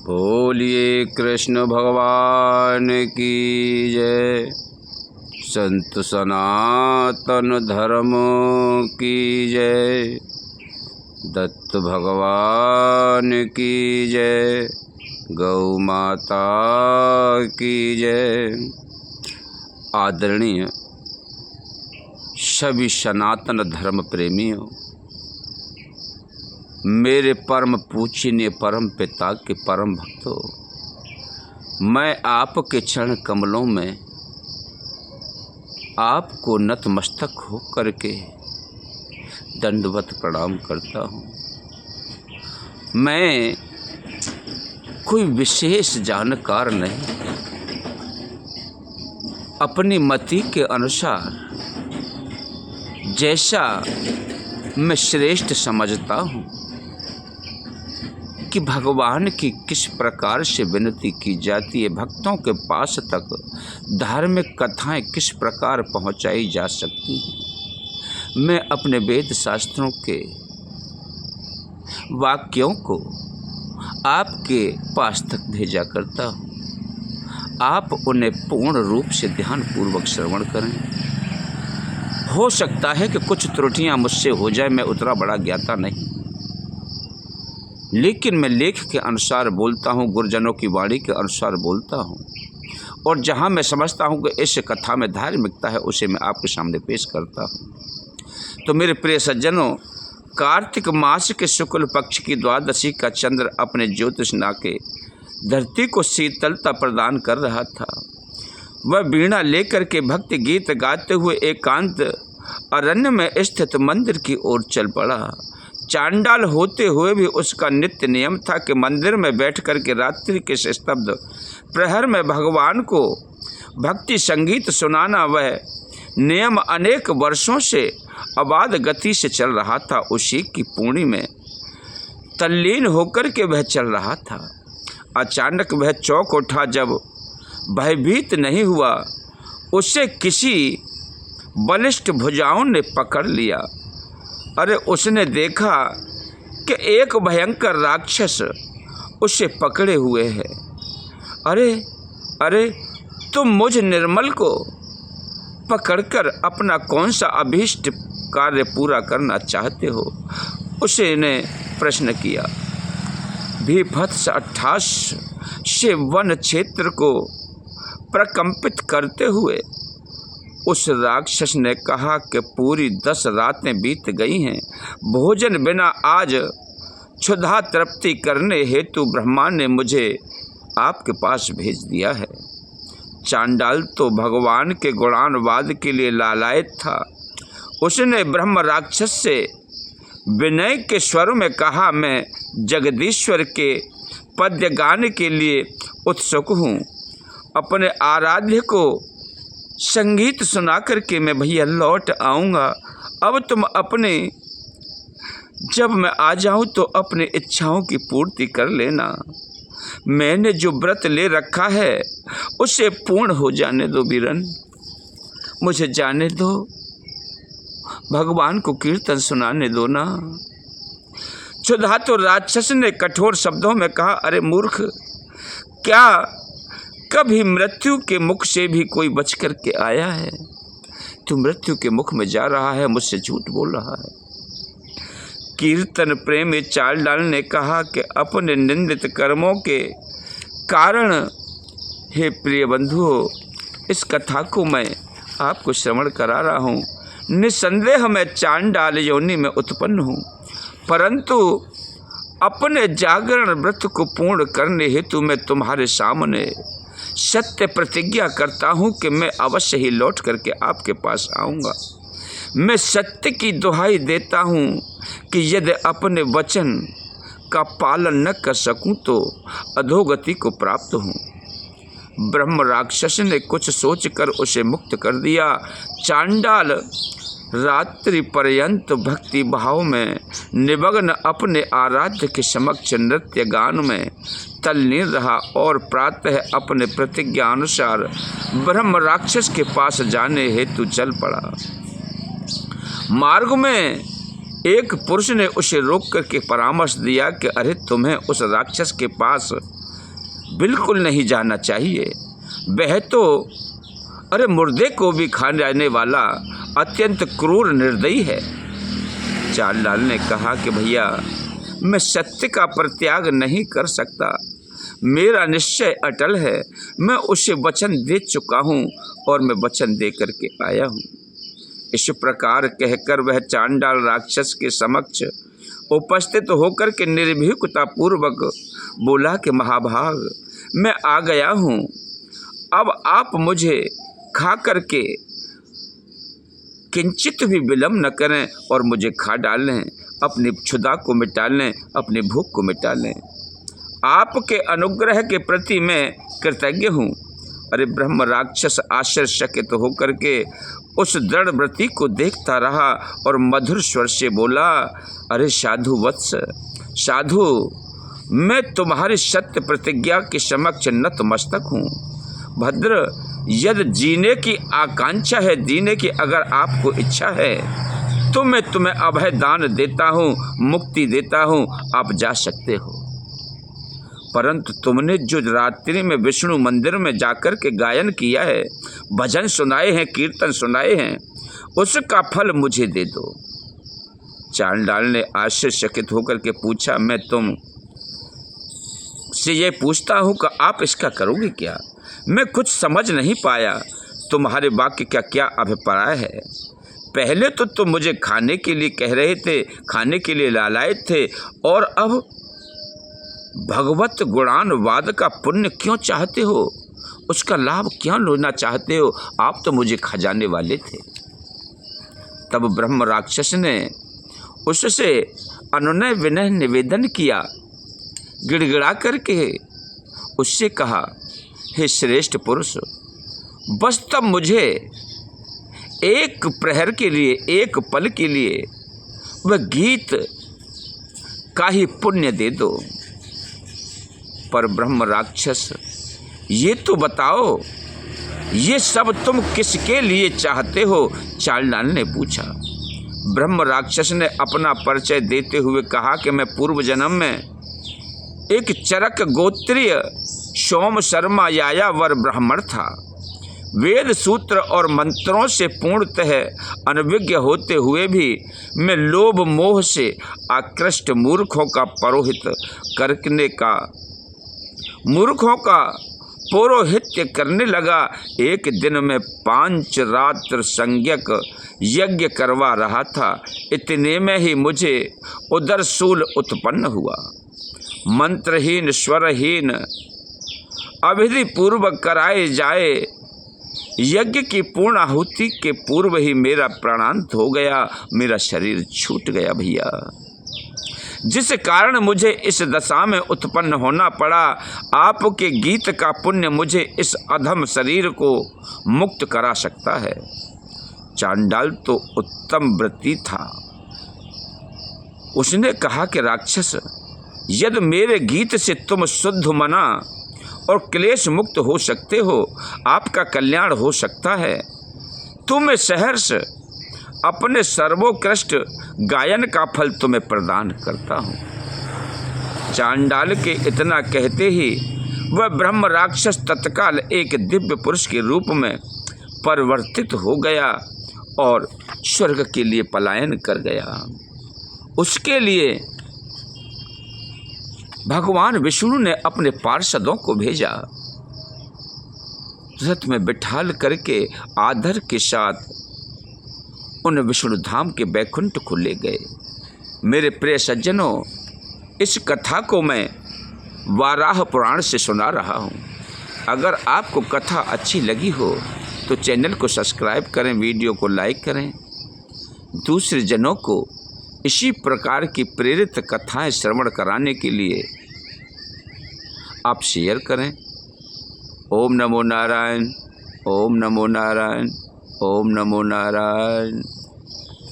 बोलिए कृष्ण भगवान की जय। संत सनातन धर्म की जय। दत्त भगवान की जय। गौ माता की जय। आदरणीय सभी सनातन धर्म प्रेमियों, मेरे परम पूजनीय परम पिता के परम भक्तों, मैं आपके चरण कमलों में आपको नतमस्तक हो करके दंडवत प्रणाम करता हूँ। मैं कोई विशेष जानकार नहीं, अपनी मति के अनुसार जैसा मैं श्रेष्ठ समझता हूँ कि भगवान की किस प्रकार से विनती की जाती है, भक्तों के पास तक धार्मिक कथाएं किस प्रकार पहुंचाई जा सकती हैं, मैं अपने वेद शास्त्रों के वाक्यों को आपके पास तक भेजा करता हूँ। आप उन्हें पूर्ण रूप से ध्यानपूर्वक श्रवण करें। हो सकता है कि कुछ त्रुटियां मुझसे हो जाए, मैं उतना बड़ा ज्ञाता नहीं, लेकिन मैं लेख के अनुसार बोलता हूँ, गुरुजनों की वाणी के अनुसार बोलता हूँ, और जहाँ मैं समझता हूँ कि इस कथा में धार्मिकता है, उसे मैं आपके सामने पेश करता हूँ। तो मेरे प्रिय सज्जनों, कार्तिक मास के शुक्ल पक्ष की द्वादशी का चंद्र अपने ज्योतिष नाके धरती को शीतलता प्रदान कर रहा था। वह वीणा लेकर के भक्ति गीत गाते हुए एकांत अरण्य में स्थित मंदिर की ओर चल पड़ा। चांडाल होते हुए भी उसका नित्य नियम था कि मंदिर में बैठ कर के रात्रि के स्तब्ध प्रहर में भगवान को भक्ति संगीत सुनाना वह नियम अनेक वर्षों से अबाध गति से चल रहा था। उसी की पूर्णि में तल्लीन होकर के वह चल रहा था। अचानक वह चौंक उठा, जब भयभीत नहीं हुआ, उसे किसी बलिष्ठ भुजाओं ने पकड़ लिया। अरे उसने देखा कि एक भयंकर राक्षस उसे पकड़े हुए है। अरे अरे तुम मुझ निर्मल को पकड़कर अपना कौन सा अभीष्ट कार्य पूरा करना चाहते हो? उसे ने प्रश्न किया। भीभत्स अट्टहास से वन क्षेत्र को प्रकंपित करते हुए उस राक्षस ने कहा कि पूरी 10 रातें बीत गई हैं, भोजन बिना आज क्षुधा तृप्ति करने हेतु ब्रह्मा ने मुझे आपके पास भेज दिया है। चांडाल तो भगवान के गुणानुवाद के लिए लालायित था। उसने ब्रह्म राक्षस से विनय के स्वर में कहा, मैं जगदीश्वर के पद्य गान के लिए उत्सुक हूँ। अपने आराध्य को संगीत सुना करके मैं भैया लौट आऊँगा। अब तुम अपने, जब मैं आ जाऊँ तो अपनी इच्छाओं की पूर्ति कर लेना। मैंने जो व्रत ले रखा है उसे पूर्ण हो जाने दो वीरन, मुझे जाने दो, भगवान को कीर्तन सुनाने दो ना। क्षुधा तो राक्षस ने कठोर शब्दों में कहा, अरे मूर्ख, क्या कभी मृत्यु के मुख से भी कोई बच कर के आया है? तू मृत्यु के मुख में जा रहा है, मुझसे झूठ बोल रहा है। कीर्तन प्रेमी चांडाल ने कहा कि अपने निंदित कर्मों के कारण, हे प्रिय बंधुओं, इस कथा को मैं आपको श्रवण करा रहा हूँ। निसंदेह मैं चांडाल योनि में उत्पन्न हूँ, परंतु अपने जागरण व्रत को पूर्ण करने हेतु मैं तुम्हारे सामने सत्य प्रतिज्ञा करता हूँ कि मैं अवश्य ही लौट करके आपके पास आऊँगा। मैं सत्य की दुहाई देता हूँ कि यदि अपने वचन का पालन न कर सकूँ तो अधोगति को प्राप्त हूँ। ब्रह्म राक्षस ने कुछ सोचकर उसे मुक्त कर दिया। चांडाल रात्रि पर्यंत भक्ति भाव में निमग्न अपने आराध्य के समक्ष नृत्य गान में तल्लीन रहा और प्रातः अपने प्रतिज्ञा अनुसार ब्रह्म राक्षस के पास जाने हेतु चल पड़ा। मार्ग में एक पुरुष ने उसे रोक करके परामर्श दिया कि अरे तुम्हें उस राक्षस के पास बिल्कुल नहीं जाना चाहिए। वह तो अरे मुर्दे को भी खाने वाला अत्यंत क्रूर निर्दयी है। चांडाल ने कहा कि भैया, मैं सत्य का परित्याग नहीं कर सकता। मेरा निश्चय अटल है। मैं उसे वचन दे चुका हूँ और मैं वचन दे करके आया हूँ। इस प्रकार कहकर वह चांडाल राक्षस के समक्ष उपस्थित होकर के निर्भीकता पूर्वक बोला कि महाभाग, मैं आ गया हूँ। अब आप मुझे खा करके किंचित भी विलम्ब न करें और मुझे खा डालें, अपनी क्षुधा को मिटा लें, अपनी भूख को मिटा लें। आपके अनुग्रह के प्रति मैं कृतज्ञ हूँ। अरे ब्रह्म राक्षस आश्चर्यचकित होकर के उस दृढ़ व्रती को देखता रहा और मधुर स्वर से बोला, अरे साधु वत्स, साधु, मैं तुम्हारी सत्य प्रतिज्ञा के समक्ष नतमस्तक हूँ। भद्र, यदि जीने की आकांक्षा है, जीने की अगर आपको इच्छा है, तो मैं तुम्हें अभय दान देता हूँ, मुक्ति देता हूँ, आप जा सकते हो। परंतु तुमने जो रात्रि में विष्णु मंदिर में जाकर के गायन किया है, भजन सुनाए हैं, कीर्तन सुनाए हैं, उसका फल मुझे दे दो। चांडाल ने आश्चर्यचकित होकर के पूछा, मैं तुम से ये पूछता हूँ कि आप इसका करोगे क्या? मैं कुछ समझ नहीं पाया। तुम्हारे वाक्य का क्या अभिप्राय है? पहले तो तुम मुझे खाने के लिए कह रहे थे, खाने के लिए लालायित थे, और अब भगवत गुणानुवाद का पुण्य क्यों चाहते हो? उसका लाभ क्यों लेना चाहते हो? आप तो मुझे खा जाने वाले थे। तब ब्रह्म राक्षस ने उससे अनुनय विनय निवेदन किया, गिड़गिड़ा करके उससे कहा, हे श्रेष्ठ पुरुष, बस तब मुझे एक प्रहर के लिए, एक पल के लिए वह गीत का ही पुण्य दे दो। पर ब्रह्म राक्षस, ये तो बताओ, ये सब तुम किसके लिए चाहते हो? चांडाल ने पूछा। ब्रह्म राक्षस ने अपना परिचय देते हुए कहा कि मैं पूर्व जन्म में एक चरक गोत्रीय सोम शर्मा यायावर ब्राह्मण था। वेद सूत्र और मंत्रों से पूर्णतः अनभिज्ञ होते हुए भी मैं लोभ मोह से आकृष्ट मूर्खों का पौरोहित्य करने लगा। एक दिन में 5 रात्र संज्ञक यज्ञ करवा रहा था। इतने में ही मुझे उदरशूल उत्पन्न हुआ। मंत्रहीन, स्वरहीन, अविधि पूर्वक कराए जाए यज्ञ की पूर्ण आहुति के पूर्व ही मेरा प्राणांत हो गया, मेरा शरीर छूट गया भैया, जिस कारण मुझे इस दशा में उत्पन्न होना पड़ा। आपके गीत का पुण्य मुझे इस अधम शरीर को मुक्त करा सकता है। चांडाल तो उत्तम व्रती था। उसने कहा कि राक्षस, यदि मेरे गीत से तुम शुद्ध मना और क्लेश मुक्त हो सकते हो, आपका कल्याण हो सकता है, तो मैं सहर्ष अपने सर्वोत्कृष्ट गायन का फल तुम्हें प्रदान करता हूँ। चांडाल के इतना कहते ही वह ब्रह्म राक्षस तत्काल एक दिव्य पुरुष के रूप में परिवर्तित हो गया और स्वर्ग के लिए पलायन कर गया। उसके लिए भगवान विष्णु ने अपने पार्षदों को भेजा, रथ में बिठाल करके आदर के साथ उन विष्णु धाम के बैकुंठ को ले गए। मेरे प्रिय सज्जनों, इस कथा को मैं वाराह पुराण से सुना रहा हूँ। अगर आपको कथा अच्छी लगी हो तो चैनल को सब्सक्राइब करें, वीडियो को लाइक करें, दूसरे जनों को इसी प्रकार की प्रेरित कथाएं श्रवण कराने के लिए आप शेयर करें। ओम नमो नारायण, ओम नमो नारायण, ओम नमो नारायण।